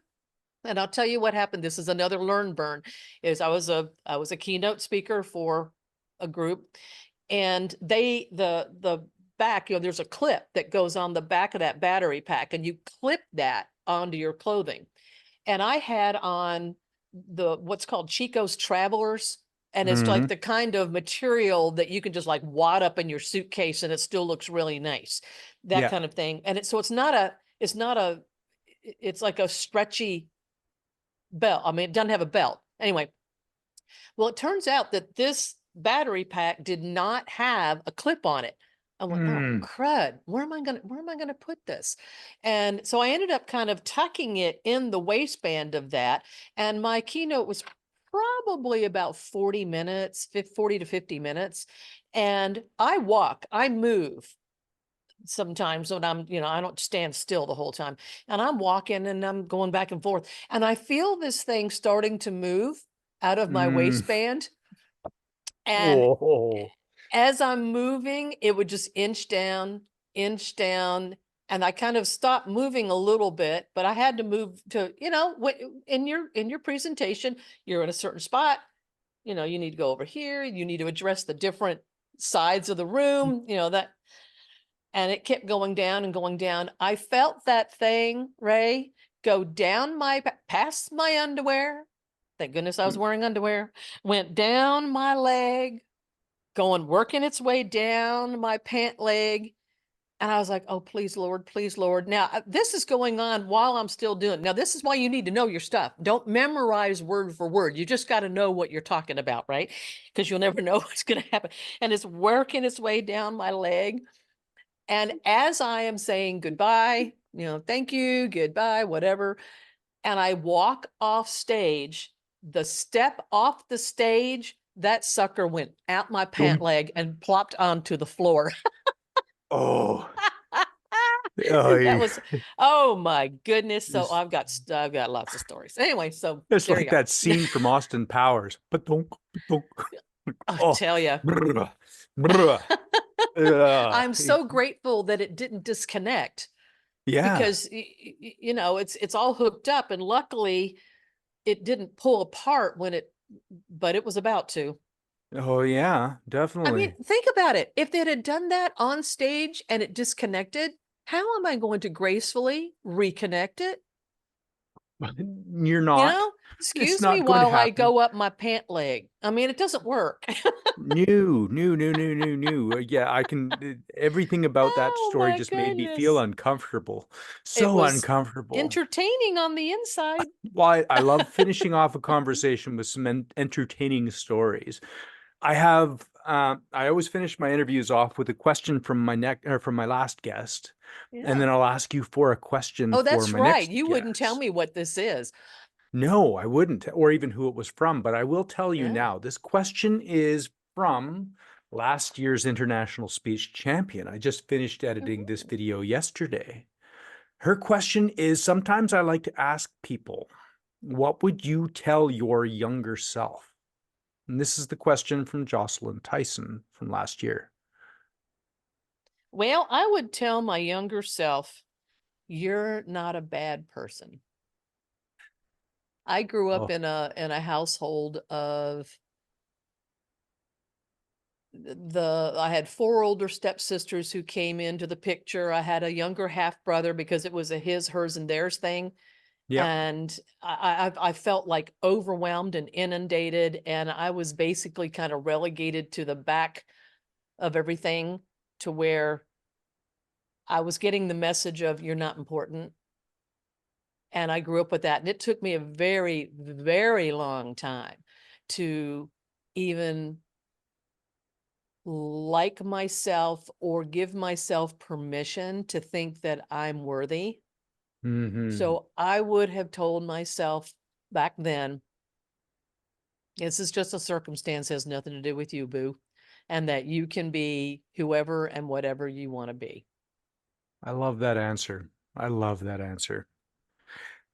And I'll tell you what happened. This is another learn burn. Is I was a keynote speaker for a group, and the back, there's a clip that goes on the back of that battery pack, and you clip that onto your clothing. And I had on what's called Chico's Travelers, and it's like the kind of material that you can just like wad up in your suitcase and it still looks really nice, that
Yeah.
kind of thing. And it's like a stretchy belt. I mean, it doesn't have a belt. Anyway, well, it turns out that this battery pack did not have a clip on it. I went, oh crud, where am I gonna put this? And so I ended up kind of tucking it in the waistband of that. And my keynote was probably about 40 minutes, 40 to 50 minutes. And I move sometimes when I don't stand still the whole time. And I'm walking and I'm going back and forth. And I feel this thing starting to move out of my waistband. And
Oh.
as I'm moving, it would just inch down. And I kind of stopped moving a little bit, but I had to move to, in your presentation, you're in a certain spot, you need to go over here, you need to address the different sides of the room, that. And it kept going down and going down. I felt that thing, Ray, go down past my underwear. Thank goodness I was wearing underwear. Went down my leg, working its way down my pant leg. And I was like, oh, please, Lord, please, Lord. Now, this is going on while I'm still doing it. Now, this is why you need to know your stuff. Don't memorize word for word. You just got to know what you're talking about, right? Because you'll never know what's going to happen. And it's working its way down my leg. And as I am saying goodbye, thank you, goodbye, whatever, and I walk off stage, the step off the stage, that sucker went out my pant leg and plopped onto the floor.
Oh.
That was, oh my goodness. So I've got lots of stories. Anyway, so
it's
there
like
you go.
that scene from Austin Powers. But don't.
I'll tell you. I'm so grateful that it didn't disconnect.
Yeah.
Because it's all hooked up, and luckily it didn't pull apart but it was about to.
Oh yeah,
I mean,
definitely.
think about it. If they had done that on stage and it disconnected, how am I going to gracefully reconnect it?
You're
You
not.
know,
It's
excuse me
not going to
while I
happen.
go up my pant leg. I mean, it doesn't work.
New, new, new, new, new, new. Yeah, I can. Everything about that
Oh
story
my
just made me feel
goodness.
uncomfortable.
It
So
was
uncomfortable.
entertaining on the inside.
Why I love finishing off a conversation with some entertaining stories. I always finish my interviews off with a question from from my last guest, and
Yeah.
then I'll ask you for a question
Oh,
for
that's
my
right.
next
You wouldn't tell
guest.
me what this is.
No, I wouldn't, or even who it was from, but I will tell you
Yeah.
now. This question is from last year's international speech champion. I just finished editing this
Mhm.
video yesterday. Her question is, sometimes I like to ask people, what would you tell your younger self? And this is the question from Jocelyn Tyson from last year.
Well, I would tell my younger self, you're not a bad person. I grew up
Oh,
in a household of the I had four older stepsisters who came into the picture. I had a younger half brother because it was a his, hers, and theirs thing.
yeah.
And I felt like overwhelmed and inundated, and I was basically kind of relegated to the back of everything, to where I was getting the message of you're not important. And I grew up with that. And it took me a very, very long time to even like myself or give myself permission to think that I'm worthy.
Hmm.
So I would have told myself back then, this is just a circumstance, has nothing to do with you, boo, and that you can be whoever and whatever you want to be.
I love that answer. I love that answer.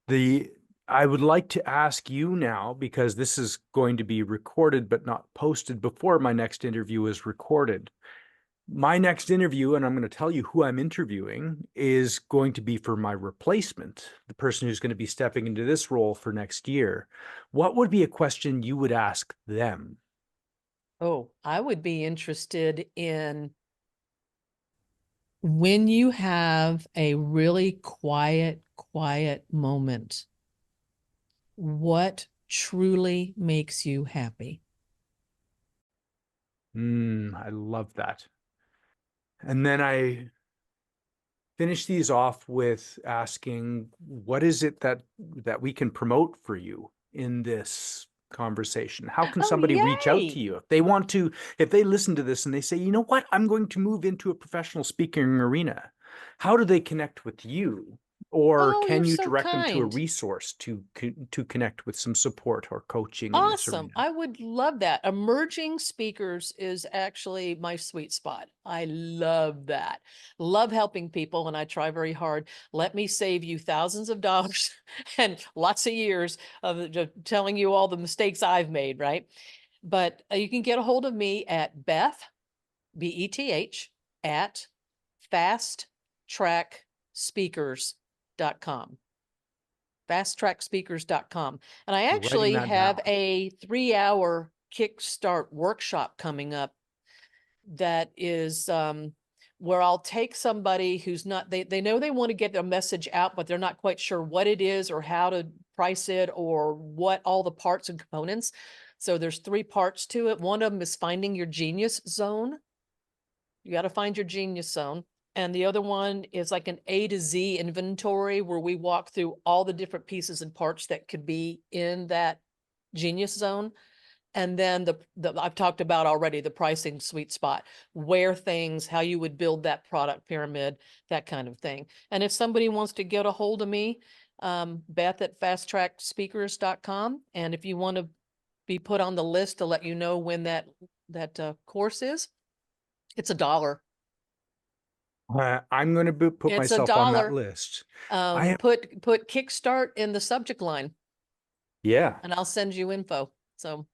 The I would like to ask you now, because this is going to be recorded but not posted before my next interview is recorded. My next interview, and I'm going to tell you who I'm interviewing, is going to be for my replacement, the person who's going to be stepping into this role for next year. What would be a question you would ask them?
Oh, I would be interested in, when you have a really quiet moment, what truly makes you happy?
I love that. And then I finish these off with asking, what is it that we can promote for you in this conversation? How can
Oh,
somebody reach out to
yay.
you if they want to, if they listen to this and they say, you know what, I'm going to move into a professional speaking arena? How do they connect with you? Or
Oh,
can
you're
you
so
direct them to a
kind.
resource to connect with some support or coaching in this
Awesome.
arena?
I would love that. Emerging speakers is actually my sweet spot. I love that. Love helping people, and I try very hard. Let me save you thousands of dollars and lots of years of telling you all the mistakes I've made, right? But you can get a hold of me at Beth, Beth, at fasttrackspeakers.com. Fasttrackspeakers.com. And I
Writing
actually
that
have
down.
a 3-hour kickstart workshop coming up that is where I'll take somebody who's not, they know they want to get their message out, but they're not quite sure what it is or how to price it or what all the parts and components. So there's 3 parts to it. One of them is finding your genius zone. You got to find your genius zone. And the other one is like an A to Z inventory, where we walk through all the different pieces and parts that could be in that genius zone. And then the I've talked about already, the pricing sweet spot, where things, how you would build that product pyramid, that kind of thing. And if somebody wants to get a hold of me, Beth at fasttrackspeakers.com. And if you want to be put on the list to let you know when that course is, it's $1.
I'm going to put
It's a
myself on that
dollar.
list. I am,
Put Kickstart in the subject line,
yeah.
and I'll send you info. So,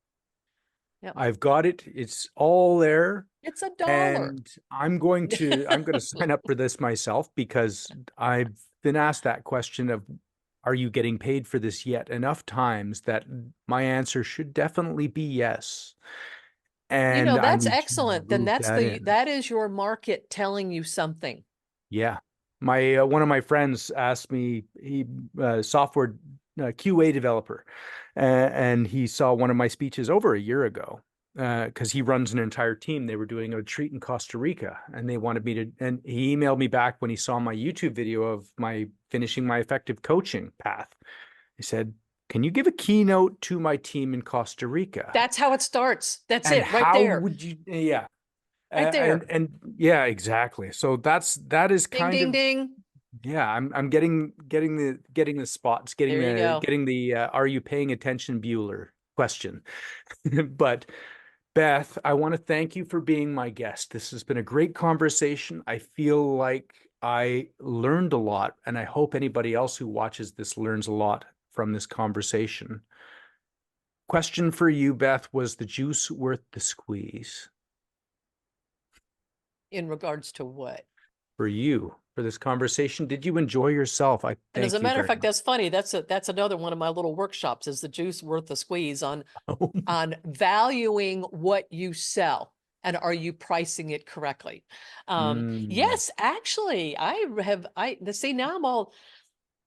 yeah,
I've got it. It's all there.
it's $1.
And I'm going to sign up for this myself because I've been asked that question of, are you getting paid for this yet? Enough times that my answer should definitely be yes. And I
That's
need to
excellent. Then
move that in.
that is your market telling you something.
Yeah. My one of my friends asked me, he software QA developer, and he saw one of my speeches over a year ago because he runs an entire team. They were doing a retreat in Costa Rica, and they wanted me to. And he emailed me back when he saw my YouTube video of my finishing my effective coaching path. He said, "Can you give a keynote to my team in Costa Rica?"
That's how it starts. That's
And
it right
how
there.
would you? Yeah.
Right there.
And yeah, exactly. So that is
Ding,
kind
ding,
of
ding.
yeah. I'm getting the spots,
There you go.
getting the are you paying attention Bueller question. But Beth, I want to thank you for being my guest. This has been a great conversation. I feel like I learned a lot, and I hope anybody else who watches this learns a lot from this conversation. Question for you, Beth, was the juice worth the squeeze?
In regards to what?
For you, for this conversation, did you enjoy yourself? I
And as
thank
a
you
matter of
very
fact,
much.
that's funny. That's another one of my little workshops, is the juice worth the squeeze on valuing what you sell, and are you pricing it correctly?
Mm.
Yes, actually, see, now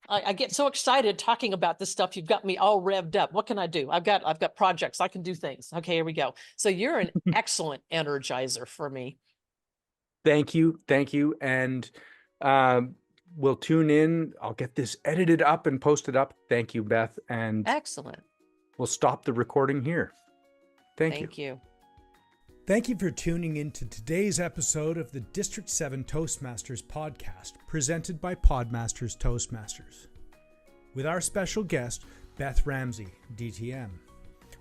I get so excited talking about this stuff. You've got me all revved up. What can I do? I've got projects. I can do things. Okay, here we go. So you're an excellent energizer for me.
Thank you, and we'll tune in. I'll get this edited up and posted up. Thank you, Beth, and
Excellent.
we'll stop the recording here. Thank you.
Thank you.
Thank you for tuning in to today's episode of the District 7 Toastmasters podcast, presented by Podmasters Toastmasters, with our special guest, Beth Ramsey, DTM.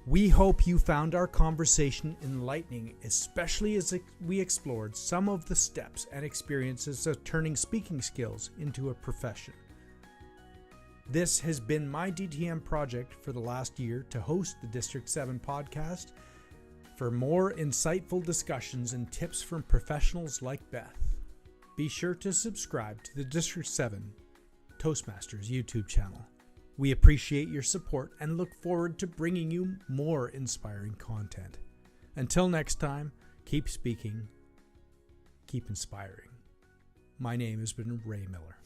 We hope you found our conversation enlightening, especially as we explored some of the steps and experiences of turning speaking skills into a profession. This has been my DTM project for the last year to host the District 7 podcast. For more insightful discussions and tips from professionals like Beth, be sure to subscribe to the District 7 Toastmasters YouTube channel. We appreciate your support and look forward to bringing you more inspiring content. Until next time, keep speaking, keep inspiring. My name has been Ray Miller.